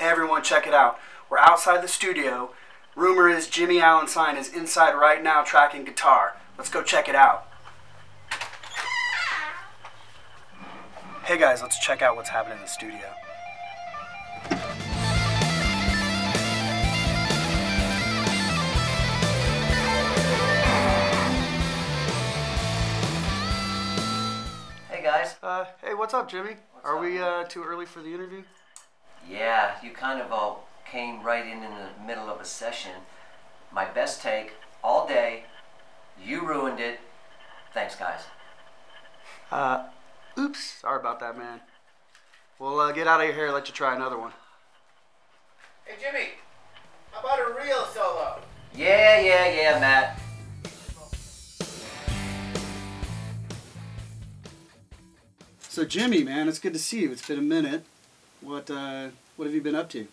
Hey everyone, check it out. We're outside the studio. Rumor is Jimmy Allan Sine is inside right now tracking guitar. Let's go check it out. Hey guys, let's check out what's happening in the studio. Hey guys. Hey, what's up, Jimmy? Are we too early for the interview? Yeah, you kind of all came right in the middle of a session. My best take all day. You ruined it. Thanks, guys. Oops. Sorry about that, man. We'll get out of here and let you try another one. Hey Jimmy, how about a real solo? Yeah, Matt. So Jimmy, man, it's good to see you. It's been a minute. What have you been up to?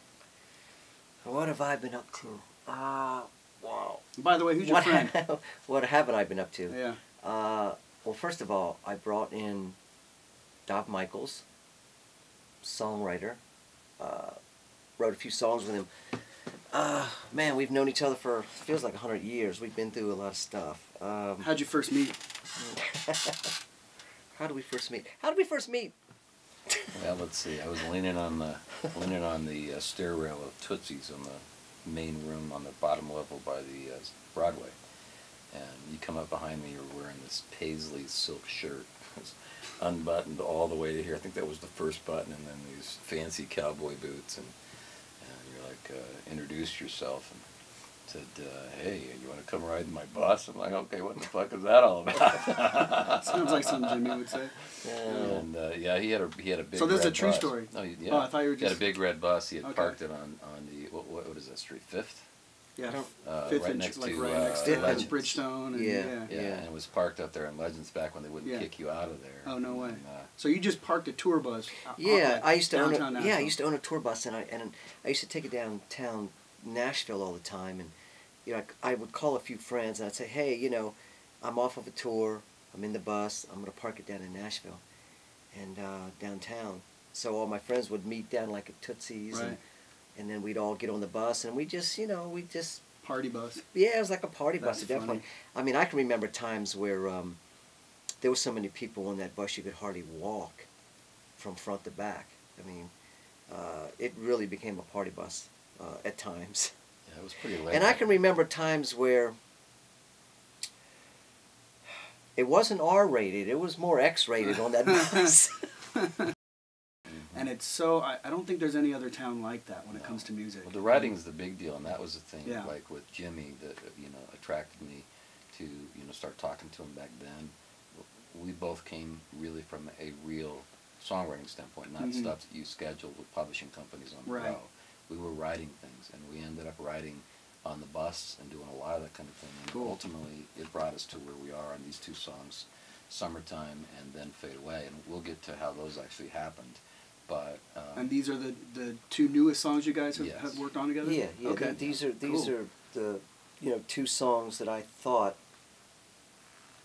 What have I been up to? Wow. By the way, who's your friend? What haven't I been up to? Yeah. Well, first of all, I brought in Dav Mikals, songwriter. Wrote a few songs with him. Man, we've known each other for, feels like 100 years. We've been through a lot of stuff. How'd you first meet? How did we first meet? Well, let's see. I was leaning on the stair rail of Tootsie's in the main room on the bottom level by the Broadway, and you come up behind me. You're wearing this paisley silk shirt, it's unbuttoned all the way to here. I think that was the first button, and then these fancy cowboy boots, and you're like, introduced yourself and said, hey, you want to come ride in my bus? I'm like, okay, what the fuck is that all about? Sounds like something Jimmy would say. And yeah, he had a big. So this is a red true bus. story. Oh, yeah. Oh, I thought you were He had just. a big red bus. He had Okay. parked it on the what is that street? Fifth. Yeah. Right next to right next to Legends. Bridgestone. And, Yeah. And it was parked up there in Legends back when they wouldn't kick you out of there. Oh, no way. And, So you just parked a tour bus? Yeah, like I used to own downtown a, Nashville. I used to own a tour bus, and I used to take it downtown Nashville all the time, and you know, I would call a few friends and I'd say, hey, you know, I'm off of a tour, I'm in the bus, I'm gonna park it down in Nashville, and downtown. So all my friends would meet down like at Tootsie's, Right. and then we'd all get on the bus, and we just Party bus. yeah, it was like a party That's bus at that point. I mean, I can remember times where there were so many people on that bus you could hardly walk from front to back. I mean, it really became a party bus at times. Yeah, it was pretty late. And I can remember times where it wasn't R-rated, it was more X-rated on that bus. And it's so, I don't think there's any other town like that when it comes to music. Well, the writing's the big deal, and that was the thing. Yeah. Like with Jimmy, that attracted me to start talking to him back then. We both came really from a real songwriting standpoint, not stuff that you scheduled with publishing companies on the Right. road. We were writing things, and we ended up writing on the bus and doing a lot of that kind of thing. And Cool. ultimately, it brought us to where we are on these two songs, Summertime and then Fade Away. And we'll get to how those actually happened. But And these are the two newest songs you guys have, Yes. have worked on together? Yeah. Okay. These are Cool. the two songs that I thought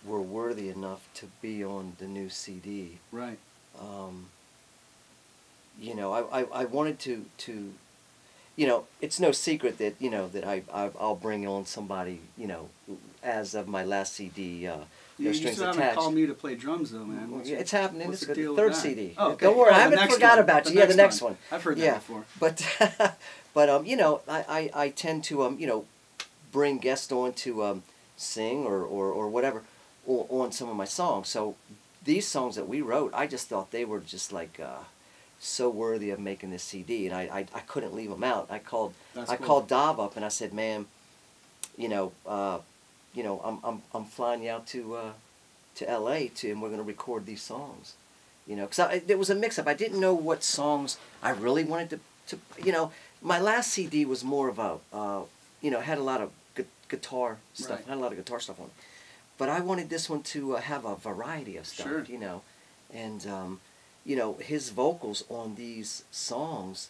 were worthy enough to be on the new CD. Right. You know, I wanted to you know, it's no secret that that I'll bring on somebody, as of my last CD. No You Strings still haven't Attached. called me to play drums though, man. Yeah, it's happening. What's It's the the deal third with that? CD. Oh, okay. Don't worry, I the haven't next forgot one. about you. Yeah, the next one. I've heard that Yeah, before. but you know, I tend to bring guests on to sing or whatever on some of my songs. So these songs that we wrote, I just thought they were just like so worthy of making this CD, and I couldn't leave them out. I called called Dav up and I said, man, I'm flying you out to LA and we're going to record these songs, because there was a mix-up. I didn't know what songs I really wanted to my last CD was more of a had a lot of guitar stuff. Right. Had a lot of guitar stuff on it, but I wanted this one to have a variety of stuff. Sure. And his vocals on these songs,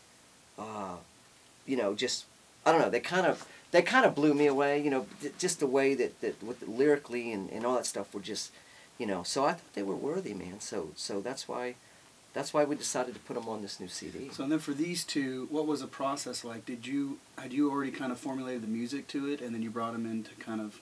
just, I don't know, they kind of blew me away, just the way that with the lyrically and all that stuff were just, so I thought they were worthy, man. So that's why that's why we decided to put them on this new CD. So then for these two, what was the process like? Had you already kind of formulated the music to it, and then you brought them in to kind of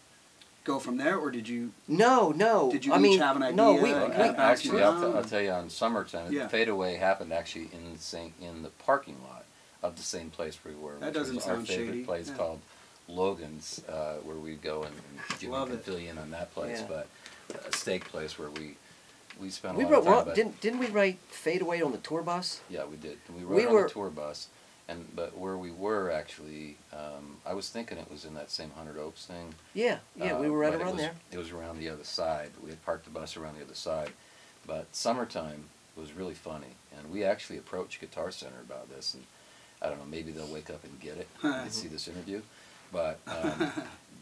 go from there, or did you? No. Did you I mean, have an idea? no, Actually, I'll tell you, on Summertime, Yeah. the fadeaway happened actually in the parking lot of the same place we were. That which was doesn't our sound favorite shady. place Yeah. called Logan's, where we go and Jimmy Love can it. fill you in on that place, Yeah. but a steak place where we spent a We lot wrote, of time. well, But didn't we write Fade Away on the tour bus? yeah, we did. We We rode on were- the tour bus, but where we were actually, I was thinking it was in that same 100 Oaks thing. Yeah, we were right but around there. It was around the other side. We had parked the bus around the other side. But Summertime was really funny, and we actually approached Guitar Center about this, and I don't know, maybe they'll wake up and get it and see this interview. But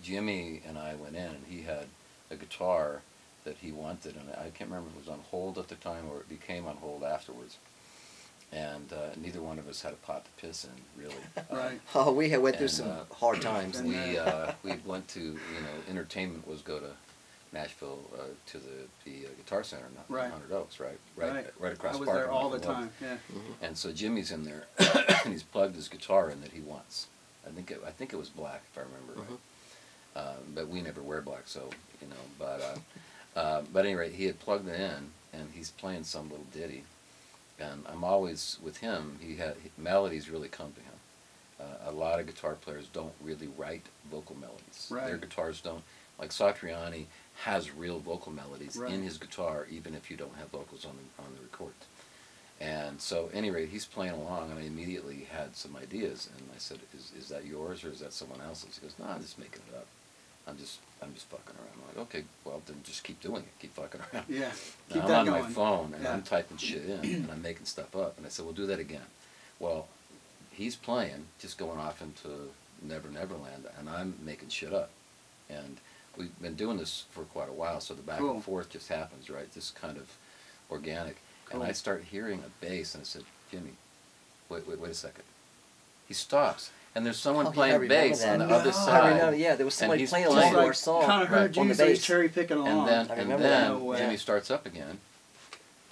Jimmy and I went in, and he had a guitar that he wanted, and I can't remember if it was on hold at the time or it became on hold afterwards. And neither one of us had a pot to piss in, really. Right. Oh, we went through and, some hard times. and we went to, entertainment was go to Nashville to the Guitar Center, not Right. 100 Oaks, right across I was the there parking all lot the from time. Yeah. And so Jimmy's in there, and he's plugged his guitar in that he wants. I think it was black, if I remember right. But we never wear black, so But at any rate, he had plugged it in, and he's playing some little ditty. And I'm always with him. Melodies really come to him. A lot of guitar players don't really write vocal melodies. Right. Their guitars don't. Like Satriani has real vocal melodies Right. in his guitar, even if you don't have vocals on the record. And so, at any rate, he's playing along, and I immediately had some ideas. And I said, "Is that yours, or is that someone else's?" He goes, "No, I'm just making it up. I'm just fucking around." I'm like, "Okay, well then just keep doing it. Keep fucking around." Yeah. Now, Keep I'm that on going. my phone and Yeah. I'm typing shit in and I'm making stuff up. And I said, "We'll do that again." Well, he's playing, just going off into Never Neverland, and I'm making shit up. And we've been doing this for quite a while, so the back Cool. and forth just happens, right? Just kind of organic. Cool. And I start hearing a bass, and I said, "Jimmy, wait a second." He stops, and there's someone Oh, yeah, I playing remember bass that. on the other No. I side. remember, yeah, there was And somebody he's playing playing. along to our Like, song kind of heard on you, the so he's bass. cherry picking along. And I then remember that. No way. Jimmy starts up again,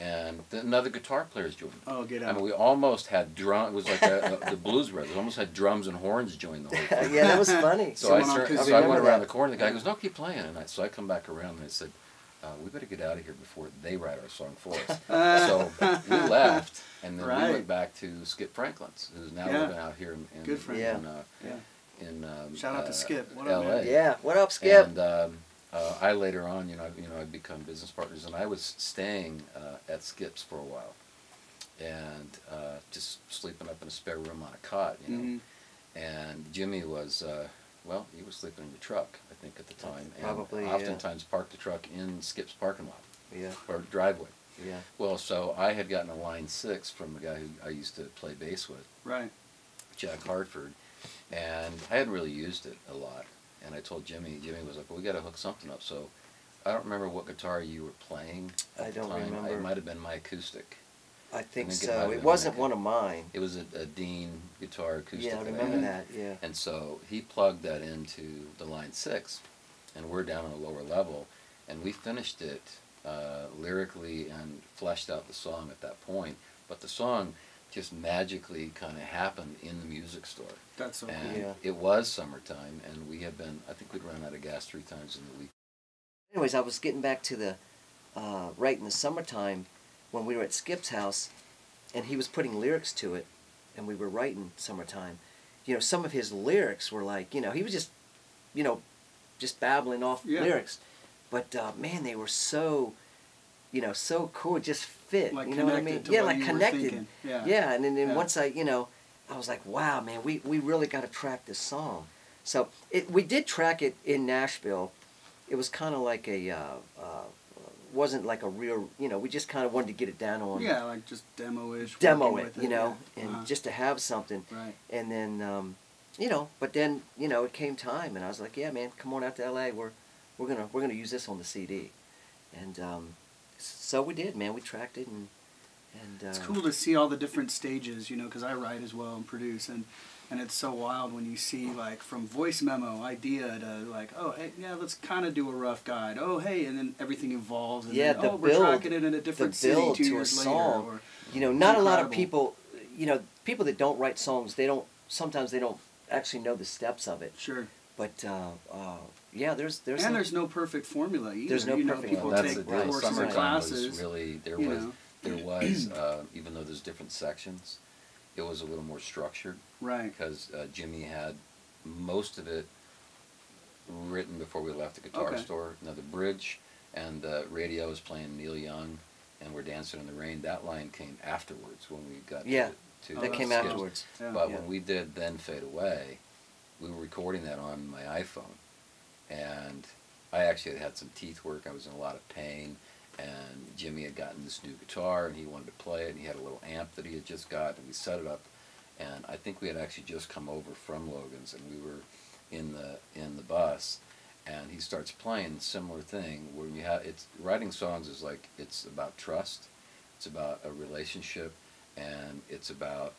and another guitar player's joined. Oh, get I out. mean, we almost had drum. It was like the Blues Brothers. Almost had drums and horns join the whole thing. Yeah, that was funny. So I Someone on kazoo. so I went remember around that. the corner. The guy goes, "No, keep playing." And so I come back around, and I said, "We better get out of here before they write our song for us." So we left, and then Right. we went back to Skip Franklin's, who's now Yeah. living out here in Good friend. Yeah. Shout out to Skip. What up, L.A. man? Yeah, what up, Skip? And I later on, I'd become business partners, and I was staying at Skip's for a while, and just sleeping up in a spare room on a cot, Mhm. And Jimmy was, he was sleeping in the truck, I think, at the time, Probably, and yeah. oftentimes parked the truck in Skip's parking lot Yeah, or driveway. yeah. Well, so I had gotten a line 6 from a guy who I used to play bass with, Right. Jack Hartford, and I hadn't really used it a lot. And I told Jimmy was like, "Well, we got to hook something up." So I don't remember what guitar you were playing at I the don't time. remember. It might have been my acoustic. I think I think it might so. have It been wasn't like one of mine. It was a Dean guitar acoustic. Yeah, I that remember had. that, yeah. And so he plugged that into the line 6, and we're down on a lower level, and we finished it lyrically and fleshed out the song at that point. But the song just magically kind of happened in the music store. That's so And cool. Yeah. it was summertime, and we had been, I think we'd run out of gas 3 times in the week. Anyways, I was getting back to the, right in the summertime when we were at Skip's house, and he was putting lyrics to it, and we were writing Summertime. Some of his lyrics were like, he was just, just babbling off Yeah. lyrics. But, man, they were so, so cool, it just fit, Like you know what I mean? connected to Yeah, what like you were connected. thinking. Yeah. Yeah, and then Yeah. once I was like, wow, man, we really got to track this song. So we did track it in Nashville. It was kind of like wasn't like a real, we just kind of wanted to get it down on. Yeah, like just demo-ish. Demo working it, with and Uh-huh. just to have something. Right. And then, but then, it came time, and I was like, yeah, man, come on out to L.A. We're gonna use this on the CD. And so we did, man. We tracked it, and It's cool to see all the different stages, because I write as well and produce, and it's so wild when you see, like, from voice memo idea to, like, oh, hey, yeah, let's kind of do a rough guide. Oh, hey, and then everything evolves, and Yeah, then, the we're build- tracking it in a different the city build 2 to a years later. song. Or, You know, not a lot of Incredible. people, you know, people that don't write songs, sometimes they don't actually know the steps of it. Sure. But, yeah, there's And there's no perfect formula either. There's no you know, perfect people formula. That's take the deal. courses and Summertime classes. was really there you was know. even though there's different sections, it was a little more structured Right. because Jimmy had most of it written before we left the guitar Okay. store. Now the bridge and radio was playing Neil Young, and We're Dancing in the Rain. That line came afterwards when we got Yeah, to that Oh, came that's afterwards. Yeah. But Yeah. when we did Then Fade Away, we were recording that on my iPhone, and I actually had some teeth work. I was in a lot of pain, and Jimmy had gotten this new guitar, and he wanted to play it, and he had a little amp that he had just got, and we set it up, and I think we had actually just come over from Logan's, and we were in the bus, and he starts playing a similar thing where you have writing songs is like it's about trust, it's about a relationship, and it's about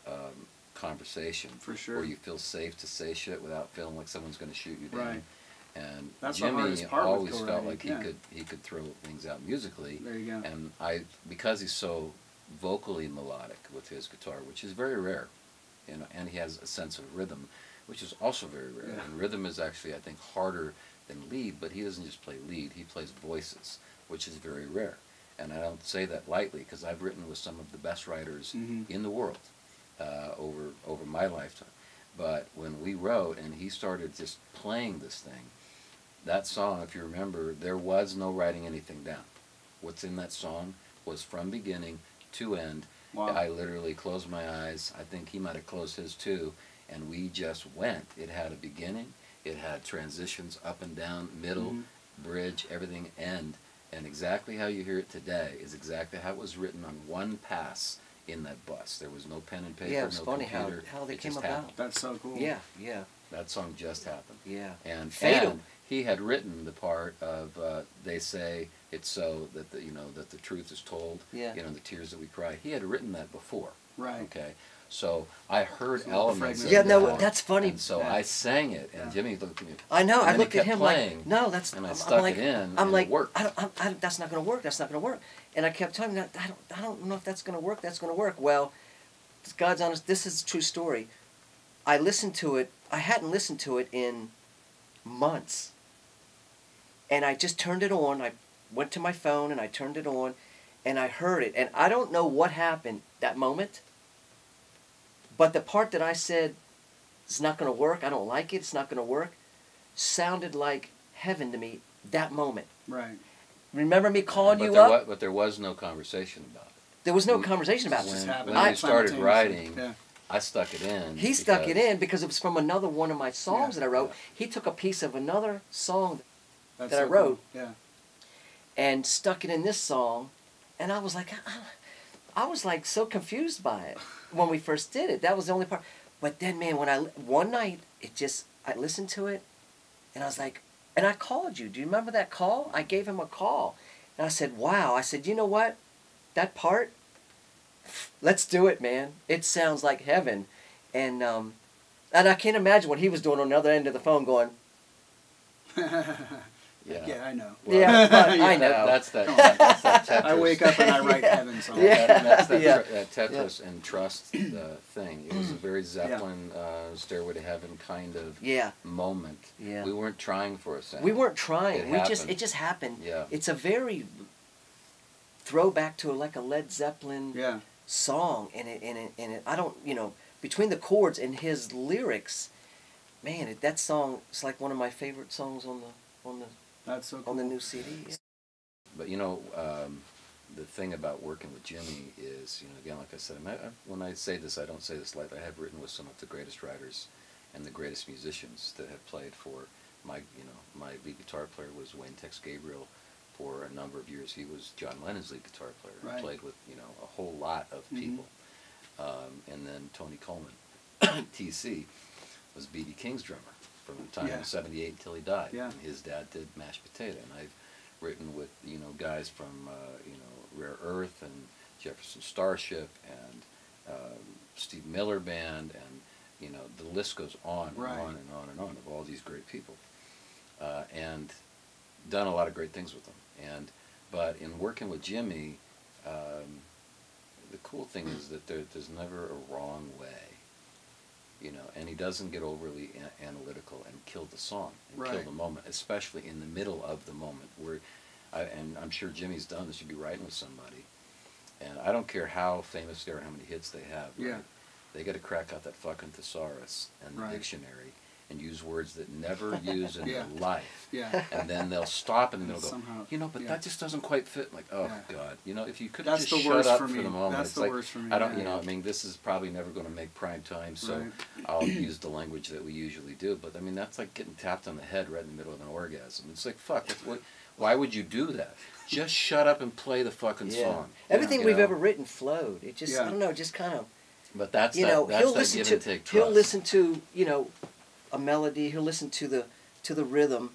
conversation. For sure. Where you feel safe to say shit without feeling like someone's going to shoot you down. Right. And That's the Jimmy hardest part with always felt co-writing, like yeah. he could throw things out musically. There you go. And because he's so vocally melodic with his guitar, which is very rare, you know, and he has a sense of rhythm, which is also very rare. Yeah. And rhythm is actually, I think, harder than lead, but he doesn't just play lead, he plays voices, which is very rare. And I don't say that lightly because I've written with some of the best writers Mhm. in the world over my lifetime. But when we wrote and he started just playing this thing, that song, if you remember, there was no writing anything down. What's in that song was from beginning to end. Wow. I literally closed my eyes. I think he might have closed his too, and we just went. It had a beginning. It had transitions up and down, middle, Mhm. bridge, everything, end. And exactly how you hear it today is exactly how it was written on one pass in that bus. There was no pen and paper, Yeah, it's no funny computer. how they It came just about. happened. That's so cool. Yeah, yeah, That song just happened. yeah. And Fatal. he had written the part of they say it's so that that the truth is told. Yeah. You know, the tears that we cry. He had written that before. Right. Okay. So I heard It's a little elements. fragment. of Yeah, it no, before, that's funny. And so Yeah. I sang it, and Yeah. Jimmy looked at me. I know. And I then looked he at kept him playing, like, no, that's. and I I'm stuck like, it in. I'm and like, it worked. that's not going to work. That's not going to work. And I kept telling him, I don't know if that's going to work. That's going to work. Well, God's honest. This is a true story. I listened to it. I hadn't listened to it in months. And I just turned it on. I went to my phone and I turned it on, and I heard it. And I don't know what happened that moment. But the part that I said, it's not going to work, I don't like it, it's not going to work, sounded like heaven to me that moment. Right. Remember me calling But you there up? but there was no conversation about it. There was no we- conversation about It just it. When, happened when we started simultaneously. writing, Yeah. I stuck it in. He stuck it because- in because it was from another one of my songs Yeah. that I wrote. Yeah. He took a piece of another song That's that I so wrote. Cool. Yeah. and stuck it in this song, and I was like, I was like so confused by it when we first did it. That was the only part. But then, man, one night I listened to it, and I was like, and I called you. Do you remember that call? I gave him a call, and I said, wow. I said, you know what? That part, let's do it, man. It sounds like heaven, and I can't imagine what he was doing on the other end of the phone, going, Yeah. Yeah, I know. Well, yeah, but I know. That's that Tetris. I wake up and I write heaven songs. Yeah. That's that, Yeah. that Tetris and trust thing. It was a very Zeppelin, Stairway to Heaven kind of Yeah. moment. Yeah. We weren't trying for a sound. We weren't trying. It It just happened. Yeah. It's a very throwback to like a Led Zeppelin Yeah. song, and it. I don't, between the chords and his lyrics, man, that song is like one of my favorite songs on the That's so cool. on the new CD. But the thing about working with Jimmy is, again, like I said, when I say this, I don't say this lightly. I have written with some of the greatest writers and the greatest musicians that have played for my lead guitar player was Wayne Tex Gabriel. For a number of years, he was John Lennon's lead guitar player. Right. He played with a whole lot of Mhm. people, and then Tony Coleman, TC, was B.B. King's drummer from the time Yeah. of '78 until he died. Yeah. And his dad did Mashed Potato, and I've written with guys from Rare Earth and Jefferson Starship and Steve Miller Band, and the list goes on and Right. on and on and on of all these great people, and done a lot of great things with them. But in working with Jimmy, the cool thing is that there's never a wrong way, you know, and he doesn't get overly analytical and kill the song and kill the moment, especially in the middle of the moment where, and I'm sure Jimmy's done this. You'd be writing with somebody, and I don't care how famous they are, how many hits they have. Right? They got to crack out that fucking thesaurus and the dictionary and use words that never use in their life. And then they'll stop and they'll go, you know, but that just doesn't quite fit. Like, oh God, you know, if you could just shut up for the moment. That's it's the like, worst for me. I don't, you know, I mean, this is probably never going to make prime time, so I'll use the language that we usually do. But I mean, that's like getting tapped on the head right in the middle of an orgasm. It's like, fuck, why would you do that? Just shut up and play the fucking song. Everything we've ever written flowed. It just, I don't know, just kind of. But that's you know, he'll listen to he'll listen to, you know, a melody. He'll listen to the rhythm,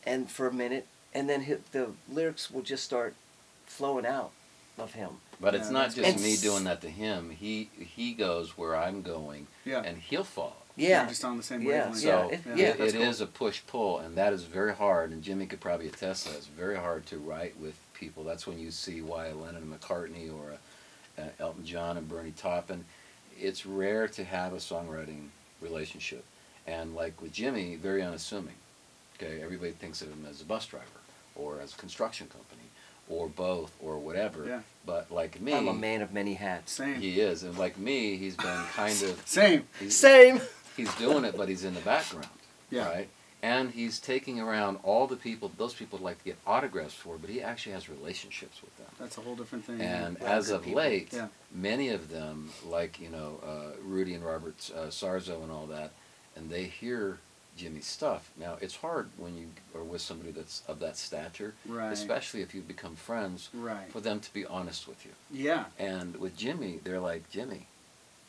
and for a minute, and then the lyrics will just start flowing out of him. But it's not just me doing that to him. He goes where I'm going, and he'll follow. You're just on the same wavelength. So it is a push-pull, and that is very hard, and Jimmy could probably attest to that. It's very hard to write with people. That's when you see why Lennon and McCartney or Elton John and Bernie Taupin. It's rare to have a songwriting relationship. And like with Jimmy, very unassuming. Okay, everybody thinks of him as a bus driver or as a construction company or both or whatever. But like me, I'm a man of many hats. Same. He is, and like me, he's been kind of same. He's doing it, but he's in the background. Right. And he's taking around all the people, those people would like to get autographs for, but he actually has relationships with them. That's a whole different thing. And as of late, many of them, like, you know, Rudy and Robert Sarzo and all that, and they hear Jimmy's stuff. Now, it's hard when you are with somebody that's of that stature, especially if you become friends, for them to be honest with you. And with Jimmy, they're like, Jimmy,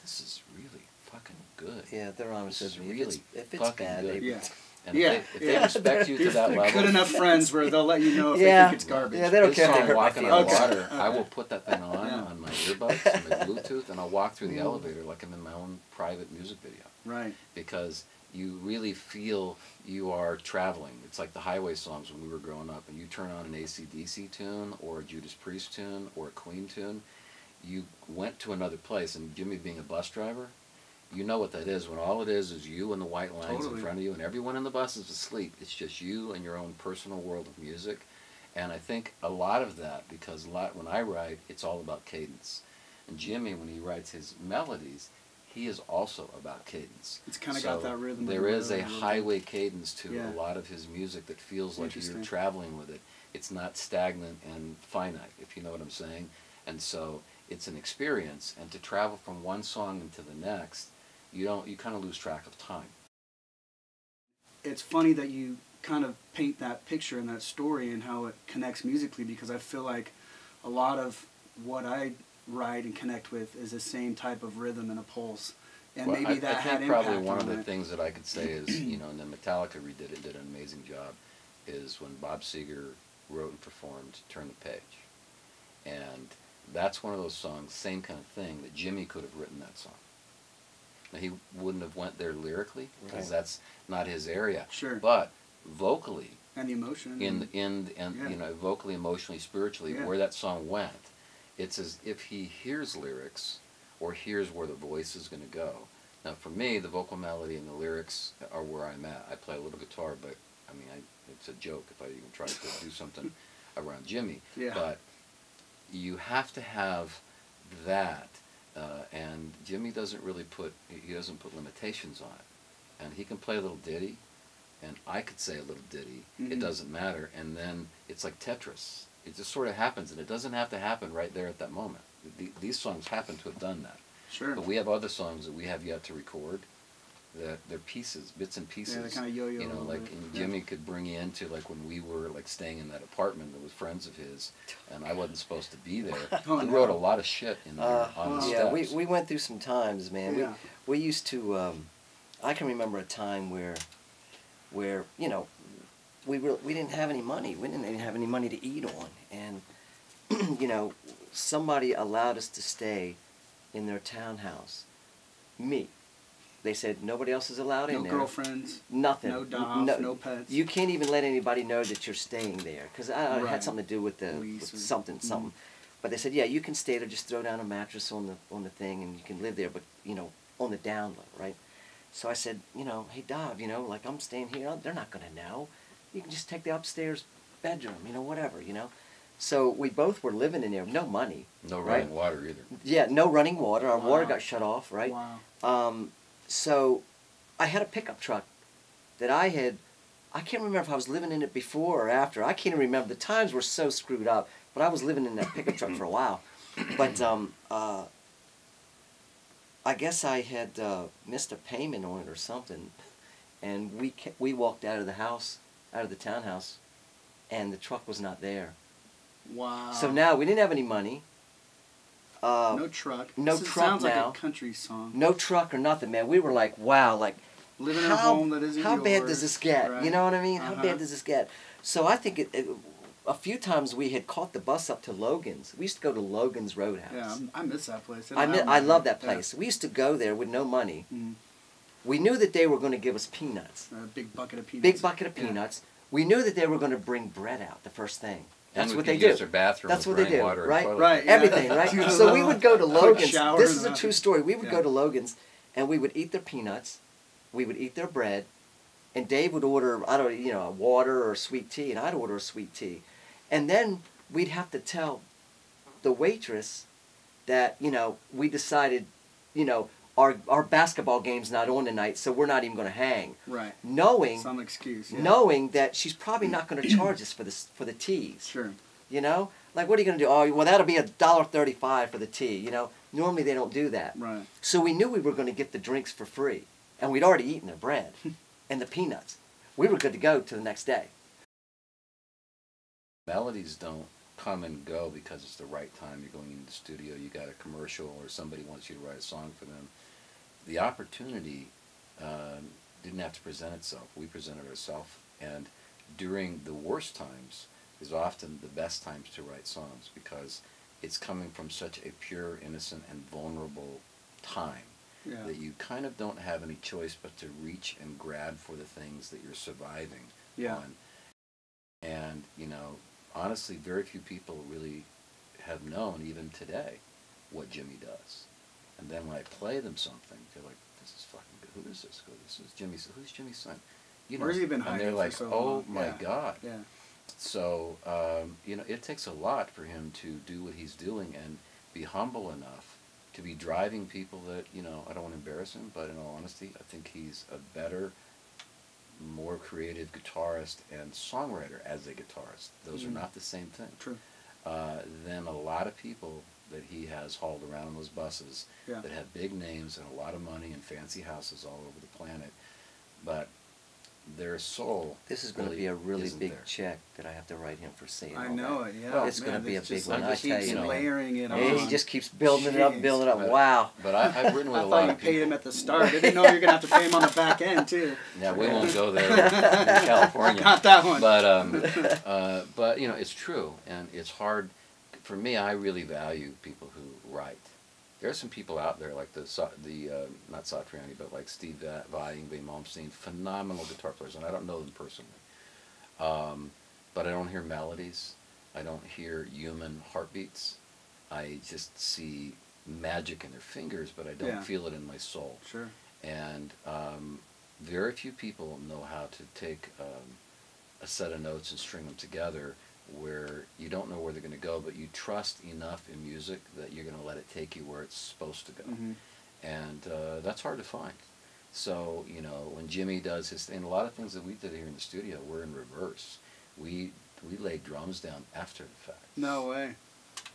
this is really fucking good. Yeah, they're honest with me. Really if it's bad, good. And if they respect you to that level, good enough friends where they'll let you know if they think it's garbage. Yeah, they don't care. Song, Walking on Water, I will put that thing on my earbuds and my Bluetooth, and I'll walk through the elevator like I'm in my own private music video. Because you really feel you are traveling. It's like the highway songs when we were growing up, and you turn on an AC/DC tune or a Judas Priest tune or a Queen tune, you went to another place. And Jimmy being a bus driver, you know what that is when all it is you and the white lines in front of you and everyone in the bus is asleep. It's just you and your own personal world of music. And I think a lot of that, because when I write, it's all about cadence. And Jimmy, when he writes his melodies, he is also about cadence. It's kind of got that rhythm. There is a highway cadence to a lot of his music that feels like you're traveling with it. It's not stagnant and finite, if you know what I'm saying. And so it's an experience. And to travel from one song into the next, you kind of lose track of time. It's funny that you kind of paint that picture and that story and how it connects musically, because I feel like a lot of what I write and connect with is the same type of rhythm and a pulse. And maybe I that had think impact probably one on of the it. things that I could say is, you know, and then Metallica redid it, did an amazing job, is when Bob Seger wrote and performed Turn the Page. And that's one of those songs, same kind of thing, that Jimmy could have written that song. Now, he wouldn't have went there lyrically, because that's not his area. But vocally, and the emotion, you know, vocally, emotionally, spiritually, where that song went, it's as if he hears lyrics or hears where the voice is going to go. Now, for me, the vocal melody and the lyrics are where I'm at. I play a little guitar, but I mean, it's a joke if I even try to do something around Jimmy. But you have to have that. And Jimmy doesn't really put limitations on it. And he can play a little ditty, and I could say a little ditty. It doesn't matter. And then it's like Tetris. It just sort of happens, and it doesn't have to happen right there at that moment. These songs happen to have done that. But we have other songs that we have yet to record that they're pieces, bits and pieces. They kind of yo-yo. You know, like Jimmy could bring you into, like when we were like staying in that apartment that was friends of his, and I wasn't supposed to be there. He wrote a lot of shit in there on the steps. we went through some times, man. We used to. I can remember a time where you know, we didn't have any money. We didn't even have any money to eat on, and you know, somebody allowed us to stay in their townhouse. Me. They said nobody else is allowed in there. No girlfriends. Nothing. No dogs. No pets. You can't even let anybody know that you're staying there, because I had something to do with the with something. But they said, yeah, you can stay there, just throw down a mattress on the thing, and you can live there, but, you know, on the down low, right? So I said, you know, hey, Dav, you know, like, I'm staying here. They're not going to know. You can just take the upstairs bedroom, you know, whatever, you know. So we both were living in there, no money. No right? running water either. Yeah, no running water. Our water Wow. got shut off, right? Wow. So I had a pickup truck that I can't remember if I was living in it before or after. I can't even remember. The times were so screwed up, but I was living in that pickup truck for a while. But I guess I had missed a payment on it or something, and we walked out of the house, out of the townhouse, and the truck was not there. Wow. So now we didn't have any money. No truck. No this truck sounds now. like a country song. No truck or nothing, man. We were like, wow, like, Living in a home that isn't how yours. bad does this get? Right. You know what I mean? How Uh-huh. bad does this get? So I think a few times we had caught the bus up to Logan's. We used to go to Logan's Roadhouse. Yeah, I miss that place. I love that place. We used to go there with no money. Mm. We knew that they were going to give us peanuts. A big bucket of peanuts. Big bucket of Yeah. peanuts. We knew that they were going to bring bread out the first thing. That's And what we they could do. use their bathroom That's with what they running do, water and right? toilet Right. paper. Yeah. Everything, right? Do a So we little would go to quick Logan's. shower This and is a that. true story. We would Yeah. go to Logan's, and we would eat their peanuts. We would eat their bread, and Dave would order, I don't, you know, a water or a sweet tea, and I'd order a sweet tea, and then we'd have to tell the waitress that, you know, we decided, you know, our basketball game's not on tonight, so we're not even going to hang. Right. Knowing Some excuse. Yeah. knowing that she's probably not going to charge us for the teas. Sure. You know, like, what are you going to do? Oh, well, that'll be $1.35 for the tea. You know, normally they don't do that. Right. So we knew we were going to get the drinks for free, and we'd already eaten the bread and the peanuts. We were good to go to the next day. Melodies don't come and go because it's the right time. You're going into the studio, you got a commercial, or somebody wants you to write a song for them. The opportunity didn't have to present itself. We presented ourselves, and during the worst times is often the best times to write songs, because it's coming from such a pure, innocent, and vulnerable time Yeah. that you kind of don't have any choice but to reach and grab for the things that you're surviving Yeah. on. And, you know, honestly, very few people really have known, even today, what Jimmy does. And then when I play them something, they're like, this is fucking good. Who is this? Go, this is Jimmy's. Who's Jimmy's son? You know, Where's he been and hiding they're for like, so oh long? my Yeah. God. Yeah. So, you know, it takes a lot for him to do what he's doing and be humble enough to be driving people that, you know, I don't want to embarrass him, but in all honesty, I think he's a better, more creative guitarist and songwriter as a guitarist. Those are not the same thing. True. Than a lot of people that he has hauled around on those buses Yeah. that have big names and a lot of money and fancy houses all over the planet. But their soul This is going to really be a really isn't big there. check that I have to write him for saying I all know that. it. Yeah. Well, it's going to be a this big just, one. like, I tell keeps you, man. layering it on. He just keeps building it up, Jeez. building it up. But- Wow. But I've written with I a lot thought you of paid people. him at the start. I didn't know you were gonna have to pay him on the back end too. Yeah, we won't go there in California. Not that one. But you know, it's true, and it's hard. For me, I really value people who write. There are some people out there like not Satriani, but like Steve Vai, Yngwie Malmsteen, phenomenal guitar players, and I don't know them personally. But I don't hear melodies. I don't hear human heartbeats. I just see magic in their fingers, but I don't Yeah. feel it in my soul. Sure. And very few people know how to take a set of notes and string them together where you don't know where they're going to go, but you trust enough in music that you're going to let it take you where it's supposed to go. Mhm. And that's hard to find. So, you know, when Jimmy does his thing, a lot of things that we did here in the studio were in reverse. We laid drums down after the fact. No way.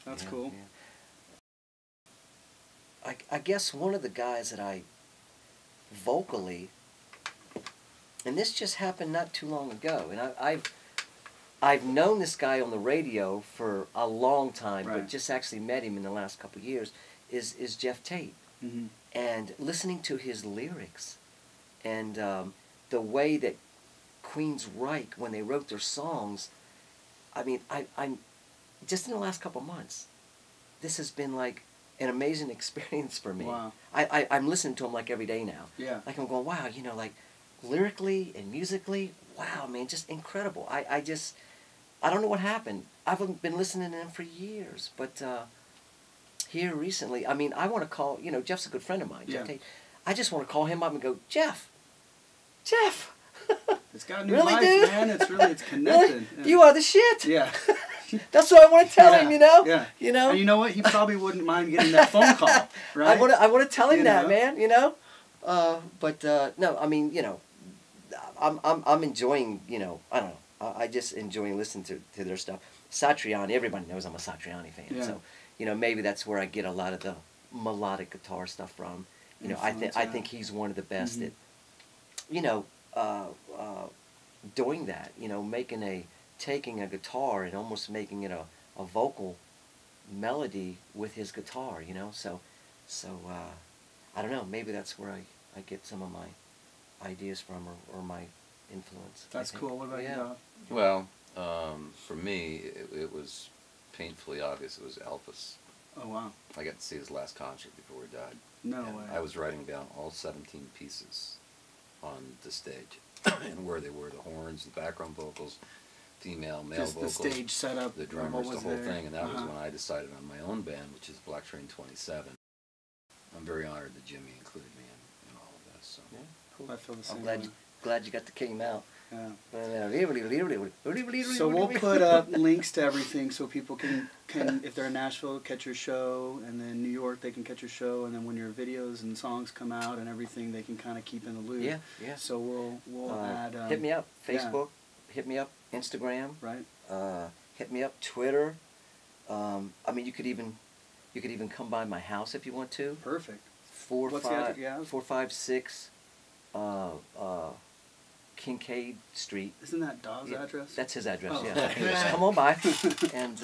That's Yeah, cool. yeah. I guess one of the guys that I vocally, and this just happened not too long ago, and I've known this guy on the radio for a long time, Right. but just actually met him in the last couple of years, is Jeff Tate. Mm-hmm. And listening to his lyrics and the way that Queen's Reich, when they wrote their songs, I mean, I'm just in the last couple months, this has been like an amazing experience for me. Wow. I'm listening to him like every day now. Yeah. Like I'm going, wow, you know, like lyrically and musically, wow, man, just incredible. I don't know what happened. I've been listening to him for years, but here recently, I mean, I want to call, you know, Jeff's a good friend of mine. Yeah. Jeff Tate. I just want to call him up and go, Jeff. It's got a new Really, life, dude? man. It's connected. Really? You are the shit. Yeah. That's what I want to tell Yeah, him, you know? yeah. You know? And you know what? He probably wouldn't mind getting that phone call, right? I want to tell him You that, know? man, you know? But no, I mean, you know, I'm enjoying, you know, I don't know. I just enjoying listening to their stuff. Satriani, everybody knows I'm a Satriani fan. Yeah. So, you know, maybe that's where I get a lot of the melodic guitar stuff from. You know, I think he's one of the best at, you know, doing that. You know, taking a guitar and almost making it a vocal melody with his guitar. You know, so I don't know. Maybe that's where I get some of my ideas from or my influence. That's cool. What about you, Dav? Well, for me, it was painfully obvious. It was Elvis. Oh, wow. I got to see his last concert before he died. No And way. I was writing down all 17 pieces on the stage and where they were, the horns, the background vocals, female, male Just vocals. the stage setup, the what drummers, was the whole there. thing, and that was Uh-huh. when I decided on my own band, which is Black Train 27. I'm very honored that Jimmy included me in all of this. So. Yeah, cool. I feel the same I'm way. glad you got the King out. Yeah. So So we'll put up links to everything so people can if they're in Nashville, catch your show, and then New York, they can catch your show, and then when your videos and songs come out and everything, they can kind of keep in the loop. Yeah, yeah. So we'll add. Hit me up, yeah. Facebook. Hit me up, Instagram. Right. Hit me up, Twitter. I mean, you could even come by my house if you want to. Perfect. What's the address? Yeah. 456 Kincaid Street. Isn't that Dav's address? That's his address, Oh. yeah. Just come on by. And,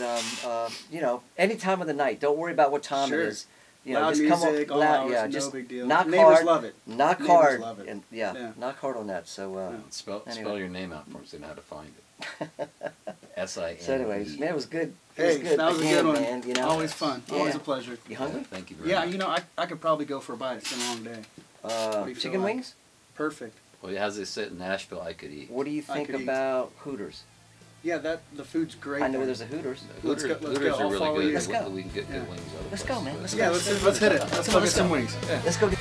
you know, any time of the night. Don't worry about what time Sure. it is. You know, Loud just music, come all on. hours, Yeah, no just big deal. knock Neighbors hard. love it. Knock Neighbors hard. love it. And, Yeah. knock hard on that. So, Spell anyway. your name out for them so they know how to find it. S-I-N-E. So anyways, man, it was good. It Hey, was good. that was a Again, good one. man, you know. Always fun. Yeah. Always a pleasure. You hungry? Thank you very Yeah, much. you know, I could probably go for a bite. It's been a long day. What do you feel Chicken like? wings? Perfect. Well, as they sit in Nashville, I could eat. What do you I think could eat. about Hooters? Yeah, the food's great. I know there. there's a Hooters. Let's go- Hooters go. are I'll really follow good. you. Let's go. We can get Yeah. good wings out of Let's places, go, man. but- Let's Yeah, let's hit it. Let's go get some wings. Yeah. Let's go get